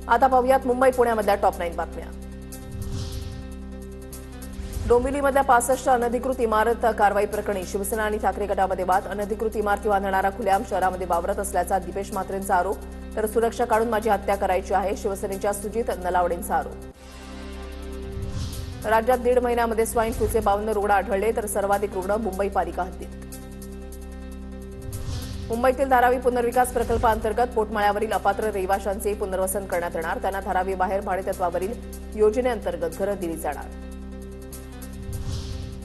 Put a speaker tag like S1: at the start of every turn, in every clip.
S1: आता पाहूयात मुंबई पुण्यामधल्या टॉप 9 बातम्या। डोंबिवलीमधल्या 65 अनधिकृत इमारत कारवाई प्रकरणी शिवसेना आणि ठाकरे गटामध्ये वाद। अनधिकृत इमारती बांधणारा खुलेआम शहरामध्ये वावरत असल्याचा दीपेश म्हात्रेंचा आरोप, तर सुरक्षा काढून माझी हत्या करायची आहे शिवसेनेच्या सुजित नलावडेंचा आरोप। राज्यात 1.5 महिन्यामध्ये स्वाईन फ्लूचे 52 रुग्ण आढळले, तर सर्वाधिक रुग्ण मुंबई पालिका हद्दीत। मुंबईतील धारावी पुनर्विकास प्रकल्पाअंतर्गत पोटमाळ्यावरील अपात्र रहिवाशांचे पुनर्वसन करण्यात येणार। त्यांना धारावी बाहेर भाडेतत्वावरील योजनेअंतर्गत घरं दिली जाणार।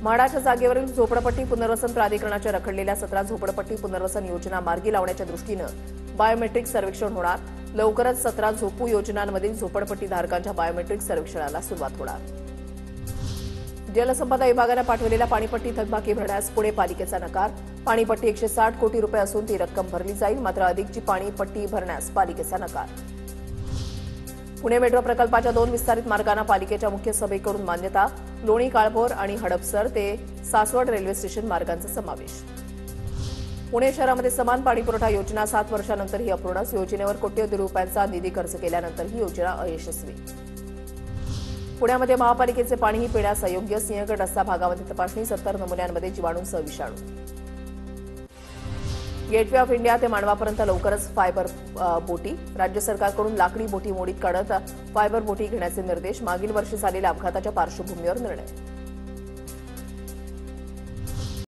S1: म्हाडाच्या जागेवरील झोपडपट्टी पुनर्वसन प्राधिकरणाच्या रखडलेल्या 17 झोपडपट्टी पुनर्वसन योजना मार्गी लावण्याच्या दृष्टीनं बायोमेट्रिक सर्वेक्षण होणार। लवकरच 17 झोपू योजनांमधील झोपडपट्टी धारकांच्या बायोमेट्रिक सर्वेक्षणाला सुरुवात होणार। जलसंपदा विभागानं पाठवलेल्या पाणीपट्टी थकबाकी भरण्यास पुणे पालिकेचा नकार। पाणीपट्टी 160 कोटी रुपये असून ती रक्कम भरली जाईल, मात्र अधिकची पाणीपट्टी भरण्यास पालिकेचा नकार। पुणे मेट्रो प्रकल्पाच्या 2 विस्तारित मार्गांना पालिकेच्या मुख्य सभेकडून मान्यता। लोणी काळभोर आणि हडपसर ते सासवड रेल्वे स्टेशन मार्गांचा समावेश। पुणे शहरामध्ये समान पाणीपुरवठा योजना 7 वर्षांनंतरही अपूर्णच। योजनेवर कोट्यवधी रुपयांचा निधी खर्च केल्यानंतर ही योजना अयशस्वी। पुण्यामध्ये महापालिकेचे पाणीही पिण्यास अयोग्य। सिंहगड रस्ता भागामध्ये तपासणी, 70 नमुन्यांमध्ये जीवाणूंसह विषाणू। गेटवे ऑफ इंडिया ते मांडवापर्यंत लवकरच फायबर बोटी। राज्य सरकारकडून लाकडी बोटी मोडीत काढत फायबर बोटी घेण्याचे निर्देश। मागील वर्षी झालेल्या अपघाताच्या पार्श्वभूमीवर निर्णय।